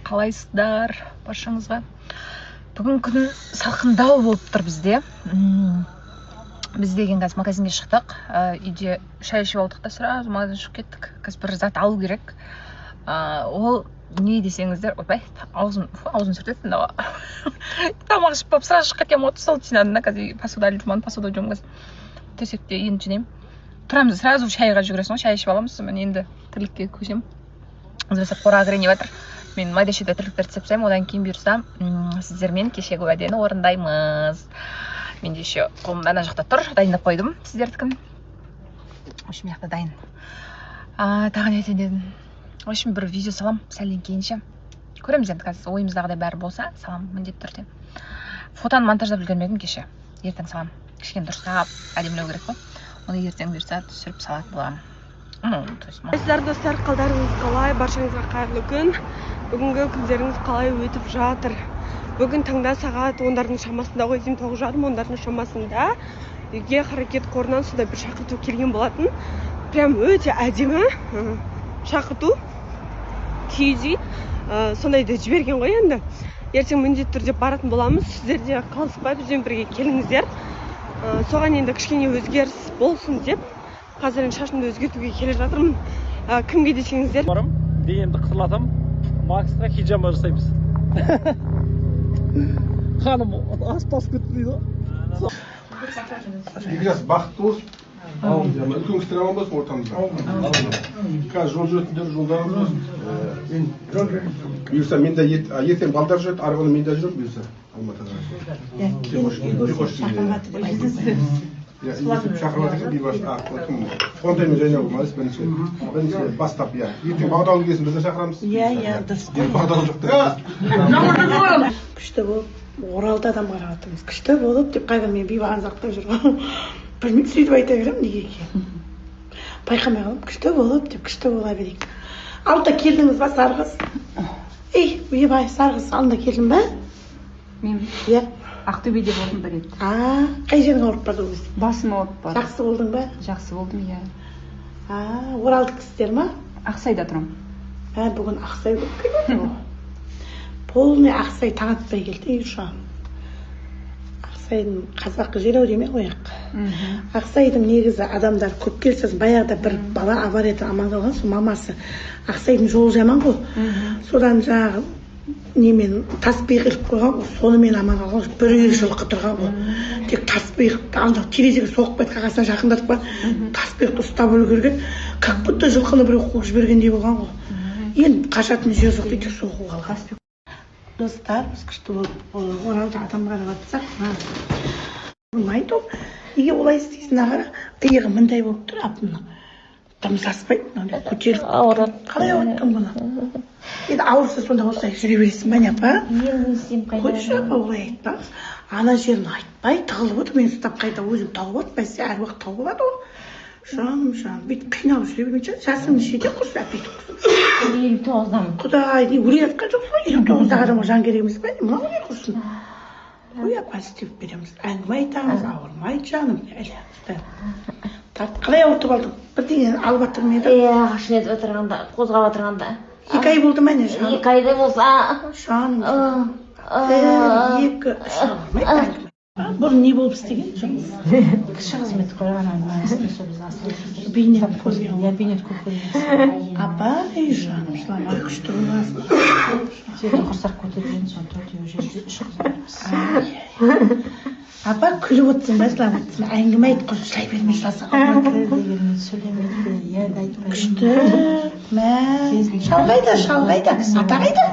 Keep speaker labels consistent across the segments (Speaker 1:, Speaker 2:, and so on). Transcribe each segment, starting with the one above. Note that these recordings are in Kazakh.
Speaker 1: қалайсыздар баршаңызға? Бүгін күн салқындау болып тұр бізде. Біз деген қазір магазинге шықтық. Үйде шай ішіп алдық та сразу магазинге шығып кеттік. Қазір бір зат алу керек. Ол не десеңіздер, ойбай, аузым сүртеді мынау. Тамақ ішіп болып сразу шығып кеткен ғой. Сол үшін ана қазір посуда жуман, посуда жуамын қазір. Төсекте енді жинаймын. Тұрамыз, сразу шайға жүгіресің ғой, шай ішіп аламыз. Мен енді тірлікке көшемін. Өзбек қораға кірейін жатыр. Мен майда-шүйде тірліктерді істеп тастаймын, одан кейін бұйырса сіздермен кешегі уәдені орындаймыз. Менде еще қолымда ана жақта тұр, дайындап қойдым сіздердікін. В общем, жақта дайын. Тағы не айтайын дедім. В общем, бір видео салам, сәлден кейінше. Көреміз енді қазір ойымыздағыдай бәрі болса, салам міндетті түрде. Фотоны монтаждап үлгермедім кеше. Ертең салам. Кішкене дұрыстап әдемілеу керек қой. Оны ертең бұйырса түсіріп салатын боламын.
Speaker 2: Достар, қалдарыңыз қалай? Баршаңызға қайырлы күн. Бүгінгі күндеріңіз қалай өтіп жатыр? Бүгін таңда сағат 10-дардың шамасында ғой, 9:30-10-дардың шамасында үйге Харекет қорынан сондай бір шақырту келген болатын. Прям өте әдемі шақырту. Киіз үй. Сондайды жіберген ғой енді. Ертең міндетті түрде баратын боламыз. Сіздер де қалыспай бізбен бірге келіңіздер. Соған енді кішкене өзгеріс болсын деп қазір шашымды өзгертуге келе жатырмын. Кімге десеңіздер?
Speaker 3: Барым, денемді қысырлатам, Максқа хиджама жасаймыз. Ханым, ас кетті дейді.
Speaker 4: Бекжас, бақытты болсын. Үлкен кісілер аман болсын ортамызда. Қазір жол жүретіндер жолдарымыз болсын. Бұйырса, мен де ертең балдар жүреді, арғаны мен де жүрем, бұйырса Алматыға. Шақырватыр бейбаш фондаймен және болмайыз бірінші бастап ертең бағдауын келсін бізді шақырамыз.
Speaker 5: Дұрыс.
Speaker 4: Бағдауын жоқтар.
Speaker 5: Күшті болып, Оралда адам қарағатымыз. Күшті болып деп қайдан мен бейбаған зақтап жүрген. Білмейді, сөйтіп айта берем неге екен. Байқамай қалып, күшті болып деп күшті бола берейік. Алдында келдіңіз ба, Сарғыз? Ойбай, Сарғыз, алдында келдің ба?
Speaker 6: Мен Ақтөбеде болдым бір рет.
Speaker 5: Қай жерің ауырып барды ол кезде?
Speaker 6: Басым ауырып барды.
Speaker 5: Жақсы болдың ба?
Speaker 6: Жақсы болдым, иә.
Speaker 5: Оралдық кісілер ма?
Speaker 6: Ақсайда тұрам.
Speaker 5: Бүгін Ақсай болып келеді. Полный Ақсай таң атпай келді, ұшағым. Ақсайдың қазақы жер ау деме қояқ. Ақсайдың негізі адамдар көп келсіз, баяғыда бір бала авариядан аман қалған, сол мамасы. Ақсайдың жолы жаман ғой. Содан жағы немен таспиық іліп қойған, сонымен аман қалған, бір үй жылқы тұрған ғой. Тек таспиықты алдық терезеге соғып қойып қағасына жақындатып қойып, таспиықты ұстап үлгерген, как будто жылқыны біреу қуып жібергендей болған ғой. Енді қашатын жер жоқ дейді, соғып қалған. Достар, біз күшті болып Оралда адам қарап жатсақ, болмайды ол. Неге олай істейсің ағара? Иығы мындай болып тұр, апымның. Тамсаспайды, көтеріліп. Қалай ауырттың бұны? Енді ауырса сонда осылай жүре бересің бәне, апа? Қойшы апа, олай айтпа. Ана жерін айтпай, тығылып отыр, мен ұстап қайта өзім тауып отпайсы, әр уақыт тауып болады ол. Жаным, бүйтіп қиналып жүре бермейді, жасың нешеде құрса, бүйтіп құрсын.
Speaker 6: 59-дан.
Speaker 5: Құдай, не өле жатқан жоқсың, 59-дағы адамға жан керек емес пе? Мынау не құрсын? Қой апа, істеп береміз. Әңгіме айтамыз, ауырмайды жаным. Қалай ауыртып алдың? Бірдеңені алып жатыр ма еді?
Speaker 7: Қашын етіп отырғанда, қозғап отырғанда.
Speaker 5: 2 ай болды ма не жаным?
Speaker 7: 2 айдай болса.
Speaker 5: Жаным. 2 шағылмайды. Бұрын не болып істеген жұмыс?
Speaker 6: Кіші қызмет қойған
Speaker 5: Бейнет көрген.
Speaker 6: бейнет көп көрген.
Speaker 5: Апа, жаным, жыламай күшті боласың.
Speaker 6: Жерді құрсақ көтерген соң төртеу жерде 3 қызмет.
Speaker 5: Апа, күліп отырсың ба, жылап отырсың? Әңгіме айт, құр жылай бермей жыласың.
Speaker 6: Дегенмен сөйлемейді, айтпайды.
Speaker 5: Күшті. Шалғайда. Ата қайда?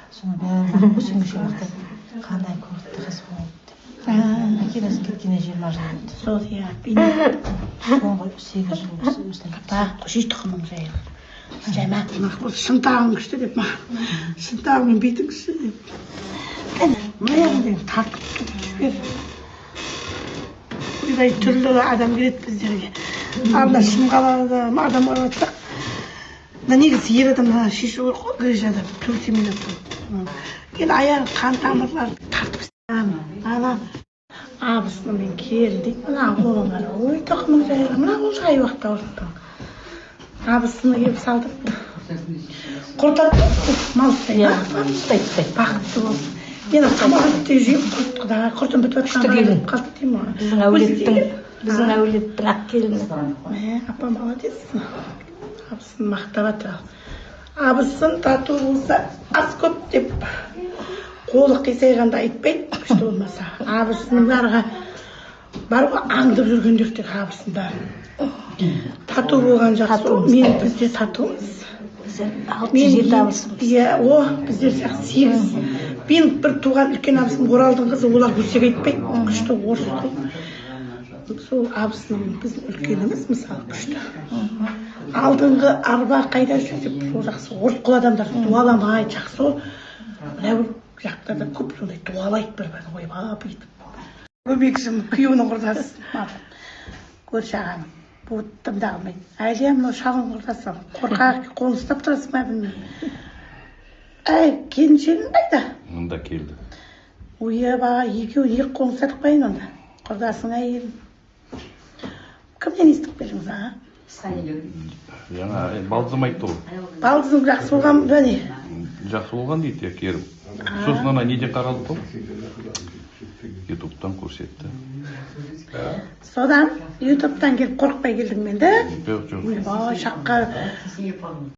Speaker 6: Соны бәрі өсіңгіше бақтап, қандай көрікті қыз болды. Әкелесі кеткенде 20 жыл болды.
Speaker 5: Сол, бейнет.
Speaker 6: Соңғы 8 жыл өсілді.
Speaker 5: Апа, құши тұқымың жайылды. Жайма, шынтағың күшті деп ма? Шынтағыңмен бетің күшті деп. Маяғын тартып жібер. Бұйдай түрлі адам келеді біздерге. Алда шым қалады, адам қаратсақ. Негізі ер адам шешу керек қой, грыжа адам, төтемелеп қойып. Енді аяғы қан тамырлары тартып ана абысынымен келді. Мына қолын қара, ой тұқымың жайылды. Мына қол жай уақытта ұрықты. Абысыны келіп салдырыпты. құртады мал ұстайды
Speaker 6: ұстайды
Speaker 5: бақытты болсын мен тамақ істеп жеймін құда құртым бітіп жатқан қалды деймін
Speaker 6: біздің әулеттің ақ келіні
Speaker 5: апа молодец абысын мақтап жатыр абысын тату болса ас көп деп қолы қисайғанда айтпайды күшті болмаса абысының барға бар ғой аңдып жүргендер тек абысын бәрі тату болған жақсы мен бізде татумыз иә біздер сияқты 8 мен бір туған үлкен абысым оралдың қызы олар өсек айтпайды күшті орыс сол абысының біздің үлкеніміз мысалы күшті алдыңғы арба қайда жүр деп сол жақсы орысқұл адамдар дуаламайды жақсы мына жақта да көп сондай дуалайды бір-бірін ойбай бүйтіп көмекшім күйеуінің құрдасы көрші ағаның буыттым да алмайды әлия мынау шалың құрдасы қорқақ қолын ұстап тұрасың ба білмеймін әй келіншегің қайда
Speaker 8: мында келді
Speaker 5: ойбай екеуі екі қолын ұстадық па енді онда құрдасың әйелің кімнен естіп келдіңіз аға
Speaker 8: жаңа балдызым айтты ғой
Speaker 5: балдызың жақсы болған ба не
Speaker 8: жақсы болған дейді иә керім сосын ана неден қарадық қой ютубтан көрсетті
Speaker 5: содан ютубтан келіп қорықпай келдің мен да
Speaker 8: жоқ
Speaker 5: ойбай шаққа